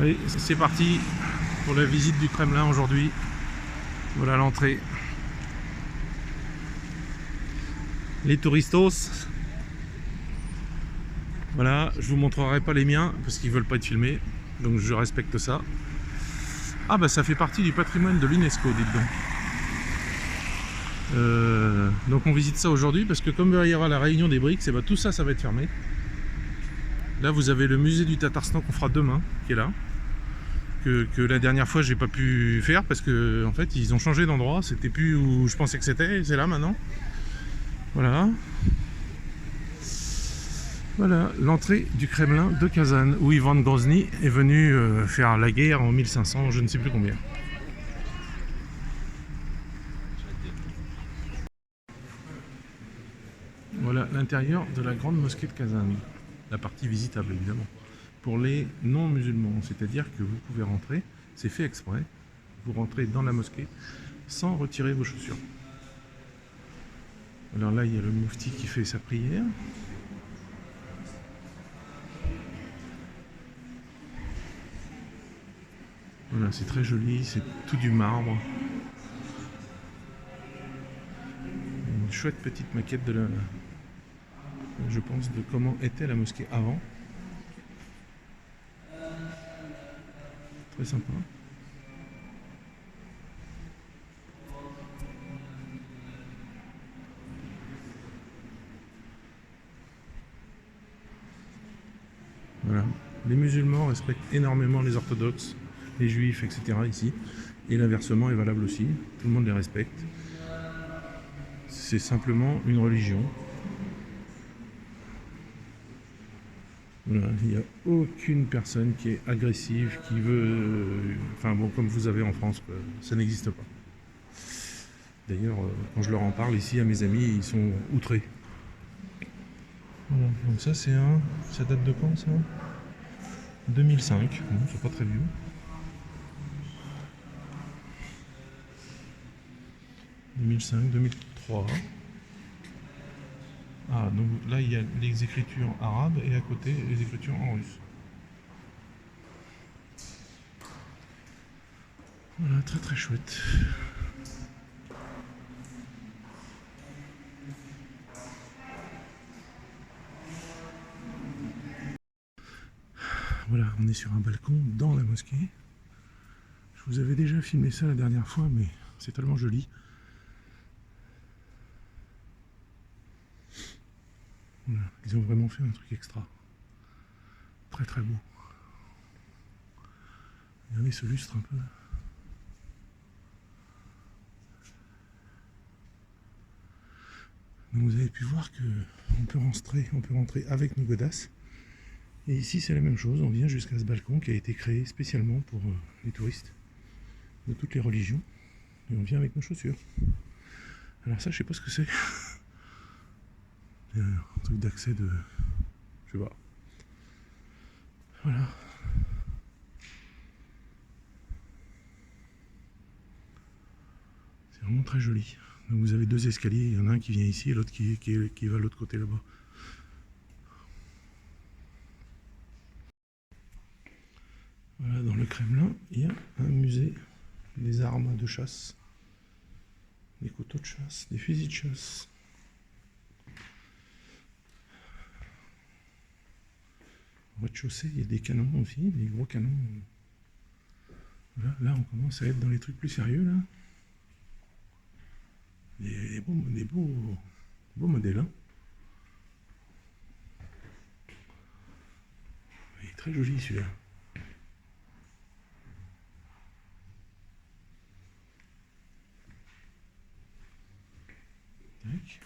Allez, c'est parti pour la visite du Kremlin aujourd'hui. Voilà l'entrée. Les touristos. Voilà, je vous montrerai pas les miens parce qu'ils veulent pas être filmés, donc je respecte ça. Ah bah ça fait partie du patrimoine de l'UNESCO, dites donc. Donc on visite ça aujourd'hui parce que comme il y aura la réunion des BRICS, et bah tout ça, ça va être fermé. Là vous avez le musée du Tatarstan qu'on fera demain, qui est là. Que la dernière fois j'ai pas pu faire parce que en fait ils ont changé d'endroit, c'était plus où je pensais que c'était, c'est là maintenant. Voilà. Voilà l'entrée du Kremlin de Kazan où Ivan Grozny est venu faire la guerre en 1500, je ne sais plus combien. Voilà l'intérieur de la grande mosquée de Kazan, la partie visitable évidemment. Pour les non-musulmans, c'est-à-dire que vous pouvez rentrer, c'est fait exprès, vous rentrez dans la mosquée sans retirer vos chaussures. Alors là, il y a le moufti qui fait sa prière. Voilà, c'est très joli, c'est tout du marbre. Une chouette petite maquette de la, je pense, de comment était la mosquée avant. Très sympa. Voilà. Les musulmans respectent énormément les orthodoxes, les juifs, etc. ici. Et l'inversement est valable aussi. Tout le monde les respecte. C'est simplement une religion. Voilà. Il n'y a aucune personne qui est agressive, qui veut... Enfin bon, comme vous avez en France, quoi. Ça n'existe pas. D'ailleurs, quand je leur en parle ici à mes amis, ils sont outrés. Voilà. Donc ça c'est un... Ça date de quand ça ? 2005, bon, c'est pas très vieux. « 2005, 2003. Ah, donc là il y a les écritures arabes et à côté les écritures en russe. Voilà, très très chouette. Voilà, on est sur un balcon dans la mosquée. Je vous avais déjà filmé ça la dernière fois, mais c'est tellement joli. Voilà, ils ont vraiment fait un truc extra. Très très beau. Regardez ce lustre un peu. Donc vous avez pu voir que on peut rentrer avec nos godasses. Et ici c'est la même chose, on vient jusqu'à ce balcon qui a été créé spécialement pour les touristes de toutes les religions. Et on vient avec nos chaussures. Alors ça je sais pas ce que c'est. Un truc d'accès de... je sais pas. Voilà. C'est vraiment très joli. Donc vous avez deux escaliers, il y en a un qui vient ici et l'autre qui va de l'autre côté là-bas. Voilà, dans le Kremlin, il y a un musée des armes de chasse, des couteaux de chasse, des fusils de chasse. Au rez-de-chaussée, il y a des canons aussi, des gros canons. Voilà, là, on commence à être dans les trucs plus sérieux, là. Des beaux modèles, hein. Il est très joli, celui-là. Tac.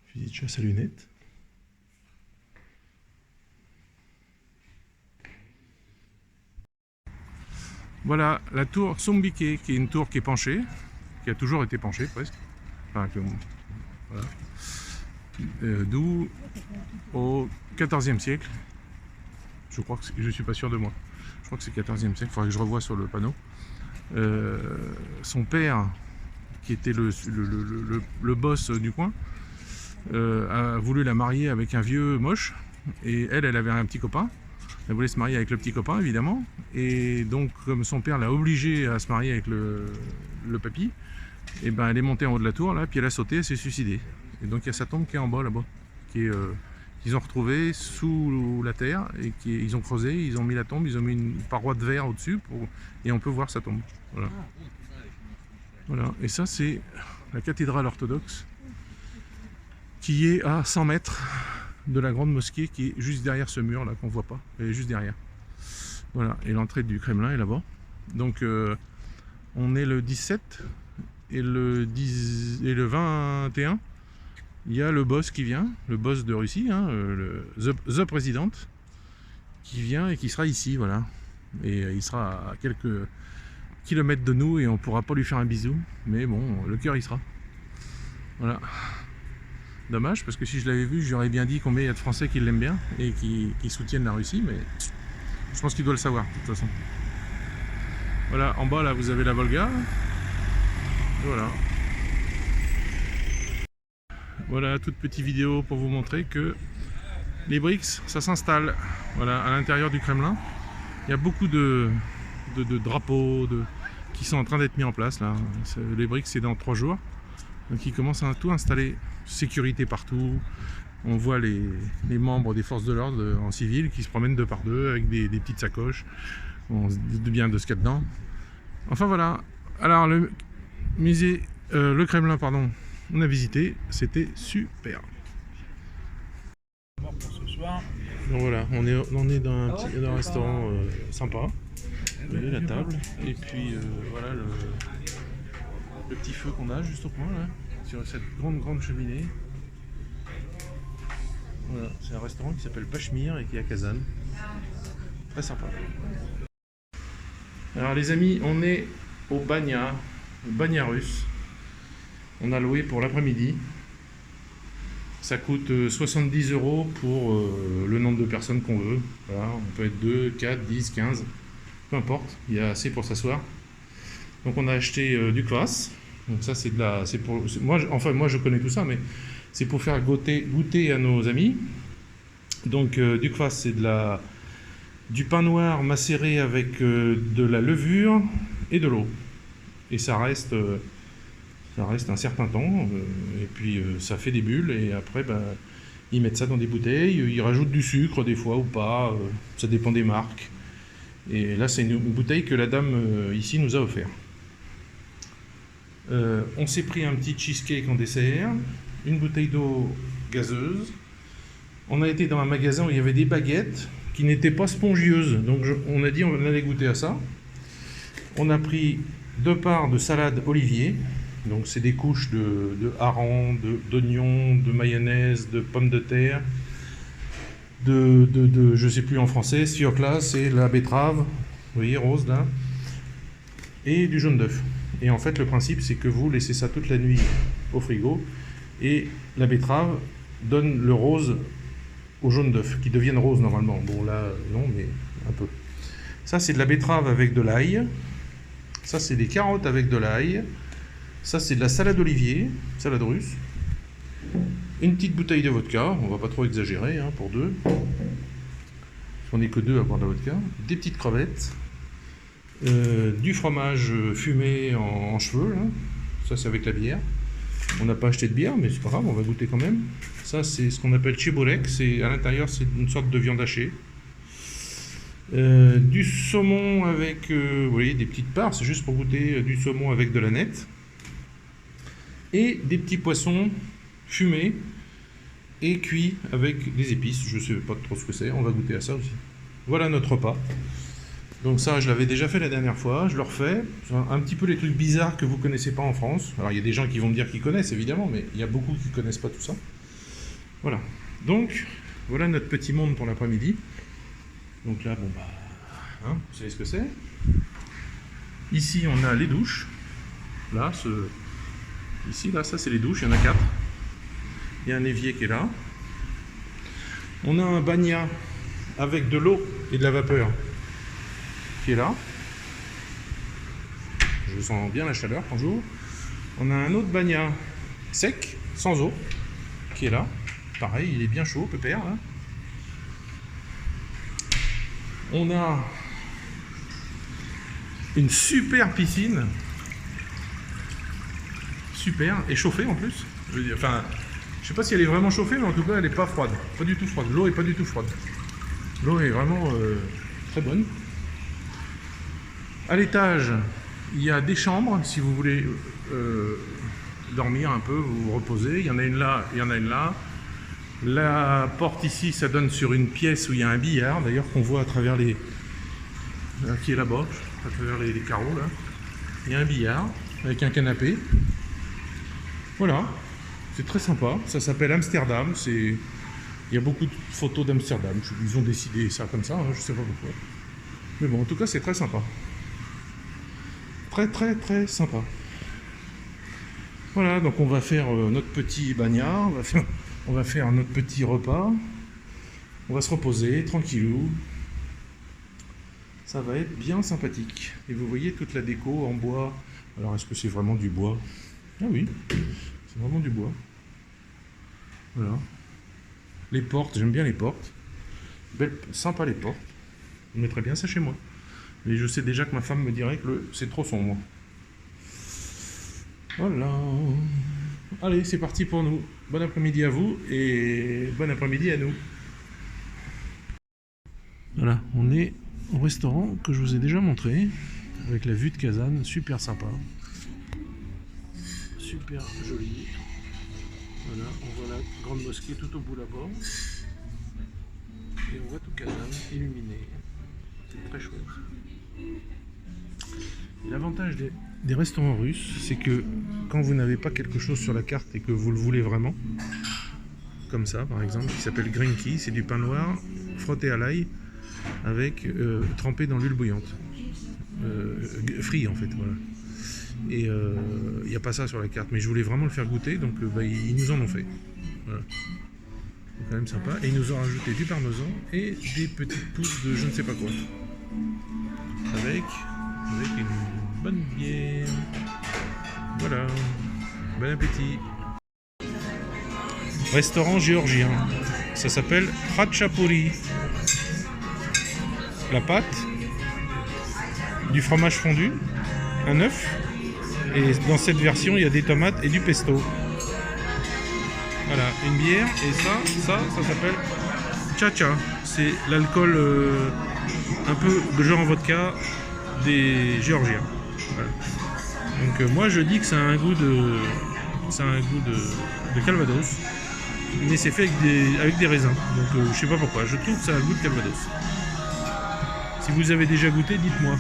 Fusil de chasse à lunettes. Voilà la tour Sumbike, qui est une tour qui est penchée, qui a toujours été penchée presque. Enfin, voilà. D'où au XIVe siècle. Je crois que je suis pas sûr de moi. Je crois que c'est 14e siècle, il faudrait que je revoie sur le panneau. Son père, qui était le boss du coin, a voulu la marier avec un vieux moche, Et elle avait un petit copain. Elle voulait se marier avec le petit copain, évidemment. Et donc, comme son père l'a obligée à se marier avec le papy, et ben elle est montée en haut de la tour, là, puis elle a sauté, elle s'est suicidée. Et donc, il y a sa tombe qui est en bas, là-bas, qu'ils ont retrouvée sous la terre, et ils ont creusé, ils ont mis la tombe, ils ont mis une paroi de verre au-dessus, et on peut voir sa tombe. Voilà. Voilà. Et ça, c'est la cathédrale orthodoxe, qui est à 100 mètres de la grande mosquée qui est juste derrière ce mur là qu'on voit pas, elle est juste derrière. Voilà, et l'entrée du Kremlin est là-bas. Donc on est le 17 et le 21, il y a le boss qui vient, le boss de Russie, hein, the President, qui vient et qui sera ici, voilà. Et il sera à quelques kilomètres de nous et on pourra pas lui faire un bisou, mais bon, le cœur il sera. Voilà. Dommage, parce que si je l'avais vu, j'aurais bien dit combien il y a de Français qui l'aiment bien et qui soutiennent la Russie, mais je pense qu'il doit le savoir, de toute façon. Voilà, en bas, là, vous avez la Volga. Et voilà. Voilà, toute petite vidéo pour vous montrer que les BRICS, ça s'installe. Voilà, à l'intérieur du Kremlin. Il y a beaucoup de drapeaux qui sont en train d'être mis en place, là. Les BRICS, c'est dans 3 jours. Donc ils commencent à tout installer, sécurité partout, on voit les membres des forces de l'ordre en civil qui se promènent 2 par 2 avec des petites sacoches, on se dit bien de ce qu'il y a dedans. Enfin voilà, alors le musée, le Kremlin pardon, on a visité, c'était super. Pour ce soir. Donc voilà, on est dans un restaurant sympa, vous voyez la table, et puis voilà le petit feu qu'on a juste au coin là, sur cette grande cheminée. Voilà, c'est un restaurant qui s'appelle Pachmir et qui est à Kazan. Très sympa. Alors les amis, on est au Banya russe. On a loué pour l'après-midi. Ça coûte 70 € pour le nombre de personnes qu'on veut. Voilà, on peut être 2, 4, 10, 15, peu importe, il y a assez pour s'asseoir. Donc on a acheté du kvass. Donc ça c'est pour moi je connais tout ça, mais c'est pour faire goûter à nos amis. Donc du kvass, c'est du pain noir macéré avec de la levure et de l'eau. Et ça reste un certain temps, et puis ça fait des bulles, et après ils mettent ça dans des bouteilles, ils rajoutent du sucre des fois ou pas, ça dépend des marques. Et là c'est une bouteille que la dame ici nous a offert. On s'est pris un petit cheesecake en dessert, une bouteille d'eau gazeuse. On a été dans un magasin où il y avait des baguettes qui n'étaient pas spongieuses, donc on a dit on allait goûter à ça. On a pris 2 parts de salade olivier, donc c'est des couches de hareng, d'oignons, de mayonnaise, de pommes de terre, je sais plus en français, sfiokla, c'est la betterave, vous voyez, rose là, et du jaune d'œuf. Et en fait, le principe, c'est que vous laissez ça toute la nuit au frigo, et la betterave donne le rose au jaune d'œuf, qui deviennent roses normalement. Bon là, non, mais un peu. Ça, c'est de la betterave avec de l'ail. Ça, c'est des carottes avec de l'ail. Ça, c'est de la salade olivier, salade russe. Une petite bouteille de vodka, on va pas trop exagérer, hein, pour 2. On n'est que 2 à boire de la vodka. Des petites crevettes. Du fromage fumé en cheveux, là. Ça c'est avec la bière. On n'a pas acheté de bière, mais c'est pas grave, on va goûter quand même. Ça c'est ce qu'on appelle cheburek, à l'intérieur c'est une sorte de viande hachée. Du saumon avec, vous voyez, des petites parts, c'est juste pour goûter du saumon avec de la nette. Et des petits poissons fumés et cuits avec des épices, je sais pas trop ce que c'est, on va goûter à ça aussi. Voilà notre repas. Donc ça, je l'avais déjà fait la dernière fois, je le refais. Un petit peu les trucs bizarres que vous ne connaissez pas en France. Alors il y a des gens qui vont me dire qu'ils connaissent, évidemment, mais il y a beaucoup qui ne connaissent pas tout ça. Voilà. Donc, voilà notre petit monde pour l'après-midi. Donc là, bon bah, vous savez ce que c'est. Ici, on a les douches. Là, ici, là, ça c'est les douches, il y en a 4. Il y a un évier qui est là. On a un banya avec de l'eau et de la vapeur qui est là. Je sens bien la chaleur quand j'ouvre. On a un autre banya sec, sans eau, qui est là. Pareil, il est bien chaud, pépère. Là. On a une super piscine. Super, et chauffée en plus. Je veux dire, enfin, je sais pas si elle est vraiment chauffée, mais en tout cas elle est pas froide. Pas du tout froide. L'eau est pas du tout froide. L'eau est vraiment très bonne. À l'étage, il y a des chambres si vous voulez dormir un peu, vous reposer. Il y en a une là, il y en a une là. La porte ici, ça donne sur une pièce où il y a un billard, d'ailleurs qu'on voit à travers les... qui est là-bas, à travers les carreaux là. Il y a un billard avec un canapé. Voilà, c'est très sympa. Ça s'appelle Amsterdam. Il y a beaucoup de photos d'Amsterdam. Ils ont décidé ça comme ça, hein, je sais pas pourquoi. Mais bon, en tout cas, c'est très sympa. Très très très sympa. Voilà, donc on va faire notre petit bagnard, on va faire notre petit repas, on va se reposer tranquillou. Ça va être bien sympathique. Et vous voyez toute la déco en bois. Alors est-ce que c'est vraiment du bois? Ah oui, c'est vraiment du bois. Voilà. Les portes, j'aime bien les portes. Belle, sympa les portes. Je mettrais bien ça chez moi. Mais je sais déjà que ma femme me dirait que c'est trop sombre. Voilà. Allez, c'est parti pour nous. Bon après-midi à vous et bon après-midi à nous. Voilà, on est au restaurant que je vous ai déjà montré, avec la vue de Kazan, super sympa. Super joli. Voilà, on voit la grande mosquée tout au bout là-bas. Et on voit tout Kazan illuminé. C'est très chouette. L'avantage des restaurants russes, c'est que quand vous n'avez pas quelque chose sur la carte et que vous le voulez vraiment, comme ça par exemple, qui s'appelle Grinky, c'est du pain noir frotté à l'ail avec trempé dans l'huile bouillante. Frit en fait, voilà. Et il n'y a pas ça sur la carte, mais je voulais vraiment le faire goûter, donc ils nous en ont fait. Voilà. C'est quand même sympa. Et ils nous ont rajouté du parmesan et des petites pousses de je ne sais pas quoi. Avec une bonne bière. Voilà. Bon appétit. Restaurant géorgien. Ça s'appelle Khachapuri. La pâte, du fromage fondu, un œuf, et dans cette version il y a des tomates et du pesto. Voilà, une bière, et ça s'appelle Cha-Cha. C'est l'alcool un peu de genre vodka des Géorgiens. Voilà. Donc moi je dis que ça a un goût de Calvados, mais c'est fait avec des raisins. Donc je sais pas pourquoi, je trouve que ça a le goût de Calvados. Si vous avez déjà goûté, dites-moi.